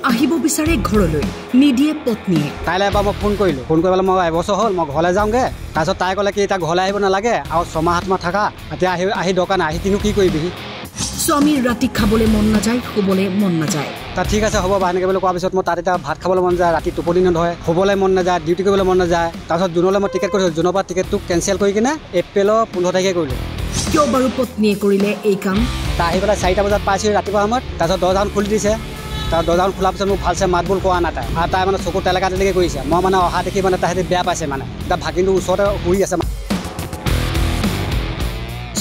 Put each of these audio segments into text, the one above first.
আহিব বিচাৰে ঘৰলৈ নিদিয়ে পত্নীয়ে তাইলৈ এবাৰ মই ফোন কৰিলোঁ ফোন কৰিবলৈ মই এবছৰ হ'ল মই ঘৰলৈ যাওঁগৈ তাৰপিছত তাই ক'লে কি এতিয়া ঘৰলৈ আহিব নালাগে আৰু 6 মাহ 7 মাহ থাকা এতিয়া আহি দৰকাৰ নাই আহি কিনো কি কৰিবিহি স্বামীৰ ৰাতি খাবলৈ মন নাযায় শুবলৈ মন নাযায় তাত ঠিক আছে হ'ব বা এনেকৈ বুলি কোৱাৰ পিছত মই তাত এতিয়া ভাত খাবলৈ মন যায় ৰাতি টোপনি নধৰে শুবলৈ মন নাযায় ডিউটি কৰিবলৈ মন নাযায় তাৰপিছত জুনলৈ মই টিকেট কৰিছোঁ জুনৰ পৰা টিকেটটো কেঞ্চেল কৰি কিনে এপ্ৰিলৰ 15 তাৰিখে কৰিলোঁ কিয় বাৰু পত্নীয়ে কৰিলে এই কাম তাই আহি পেলাই 4টা বজাত পাইছোঁ ৰাতিপুৱা সময়ত তাৰপিছত দৰ্জাখন খুলি দিছে তাৰ দৰ্জাখন খোলাৰ পিছত মোক ভালছে মাত বোল কৰা নাই তাই আৰু তাই মানে চকুৰ তেলেকা তেলেকে কৰিছে মই মানে অহা দেখি মানে তাহাঁতি বেয়া পাইছে মানে তাৰ ভাগিনটো ওচৰতে শুই আছে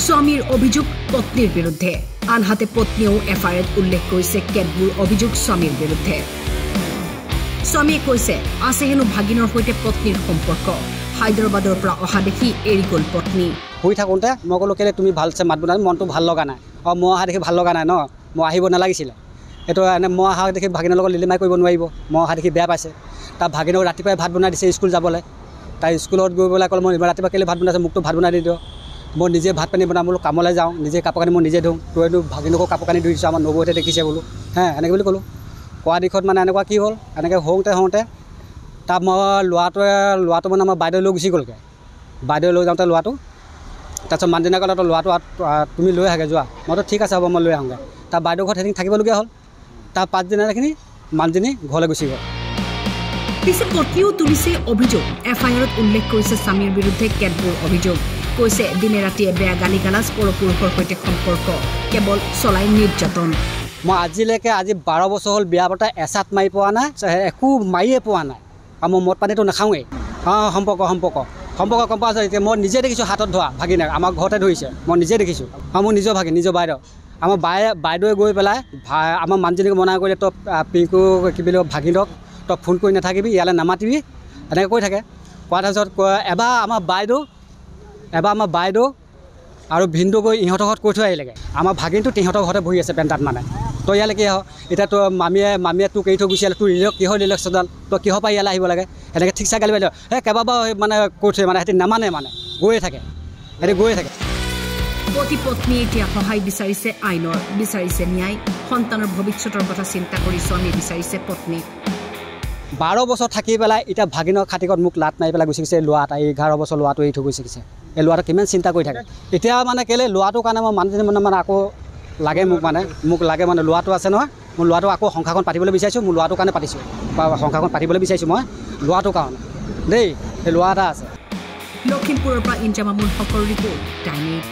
স্বামীৰ অভিযোগ পত্নীৰ বিৰুদ্ধে আনহাতে পত্নীয়েও এফআইআৰত উল্লেখ কৰিছে কেতবোৰ অভিযোগ স্বামীৰ বিৰুদ্ধে স্বামীয়ে কৈছে আছে হেনো ভাগিনৰ সৈতে পত্নীৰ সম্পৰ্ক হায়দৰাবাদৰ পৰা অহা দেখি এৰি গ'ল পত্নী শুই থাকোঁতে মই ক'লোঁ কেলৈ তুমি ভালছে মাত বনাই মনটো ভাল লগা নাই আৰু মই অহা দেখি ভাল লগা নাই ন মই আহিব নালাগিছিলে এইটো এনে মই অহা দেখি ভাগিনৰ লগত লিলিমাই কৰিব নোৱাৰিব মই অহা দেখি বেয়া পাইছে তাৰ ভাগিনক ৰাতিপুৱাই ভাত বনাই দিছে স্কুল যাবলৈ তাই স্কুলত গৈ পেলাই ক'লে মই ৰাতিপুৱা কেলৈ ভাত বনাইছে মোকতো ভাত বনাই দি দিওঁ মই নিজে ভাত পানী বনাম বোলো কামলৈ যাওঁ নিজে কাপোৰ কানি মই নিজে ধুওঁ তইতো ভাগিনকো কাপোৰ কানি ধুই দিছোঁ আমাৰ নবৌহঁতে দেখিছে বোলো এনেকৈ বুলি ক'লোঁ কোৱা দিশত মানে এনেকুৱা কি হ'ল এনেকৈ হওঁতে তাত মই ল'ৰাটো মানে আমাৰ বাইদেউ লৈ গুচি গ'লগৈ বাইদেউ লৈ যাওঁতে ল'ৰাটো তাৰপিছত মানুহজনে ক'লে তই ল'ৰাটো তুমি লৈ আহাগৈ যোৱা মইতো ঠিক আছে হ'ব মই লৈ আহোঁগৈ তাৰ বাইদেউ ঘৰত এদিন থাকিবলগীয়া হ'ল তাৰ 5 দিনখিনি মানুহজনী ঘৰলৈ গুচি গ'ল পিছে পত্নীও তুলিছে অভিযোগ এফআইআৰত উল্লেখ কৰিছে স্বামীৰ বিৰুদ্ধে কেতবোৰ অভিযোগ কৈছে দিনে ৰাতিয়ে বেয়া গালি গালাজ পৰপুৰুষৰ সৈতে সম্পৰ্ক কেৱল চলাই নিৰ্যাতন মই আজিলৈকে আজি 12 বছৰ হ'ল বিয়া পতা এচাত মাৰি পোৱা নাই একো মাৰিয়ে পোৱা নাই আৰু মই মদ পানীটো নাখাওঁৱেই সম্পৰ্ক গম পোৱা যায় এতিয়া মই নিজে দেখিছোঁ হাতত ধৰা ভাগিনাক আমাৰ ঘৰতে ধৰিছে মই নিজে দেখিছোঁ আৰু মোৰ নিজৰ ভাগিন নিজৰ বাইদেউ আমাৰ বাইদেৱে গৈ পেলাই আমাৰ মানুহজনীক মনা কৰিলে তই পিংকু কি বুলি ভাগিনক তই ফোন কৰি নাথাকিবি ইয়ালৈ নামাতিবি এনেকৈ কৈ থাকে কোৱাৰ তাৰপিছত এবাৰ আমাৰ বাইদেউ আৰু ভিনদেউ গৈ ইহঁতৰ ঘৰত কৈ থৈ আহিলেগৈ আমাৰ ভাগিনটো তিহঁতৰ ঘৰতে বহি আছে পেণ্টাত মানে তই ইয়ালৈ কি হয় এতিয়া তই মামীয়ে তোক এৰি থৈ গুচি আহিলে তোৰ কিহৰ ইলেকশ্যনডাল তই কিহৰ পৰা ইয়ালৈ আহিব লাগে এনেকৈ ঠিকছে গালি পাৰিলে কেইবাবাৰ মানে কৈ থৈ মানে সিহঁতি নামানে মানে গৈয়ে থাকে পতি পত্নী এতিয়া সহায় বিচাৰিছে আইনৰ বিচাৰিছে ন্যায় সন্তানৰ ভৱিষ্যতৰ কথা চিন্তা কৰি স্বামী বিচাৰিছে পত্নীক 12 বছৰ থাকি পেলাই এতিয়া ভাগিনৰ খাতিকত মোক লাট মাৰি পেলাই গুচি গৈছে ল'ৰা এটা 11 বছৰ ল'ৰাটো এৰি থৈ গুচি গৈছে এই ল'ৰাটো কিমান চিন্তা কৰি থাকে এতিয়া মানে কেলৈ ল'ৰাটোৰ কাৰণে মই মানুহজনী মানে আকৌ লাগে মোক লাগে মানে ল'ৰাটো আছে নহয় মোৰ ল'ৰাটো আকৌ সংসাৰখন পাতিবলৈ বিচাৰিছোঁ মোৰ ল'ৰাটোৰ কাৰণে পাতিছোঁ বা সংসাৰখন পাতিবলৈ বিচাৰিছোঁ মই ল'ৰাটোৰ কাৰণে দেই এই ল'ৰা এটা আছে লখিমপুৰৰ পৰা ইনজামামুল হকৰ ৰিপৰ্ট টাইম 8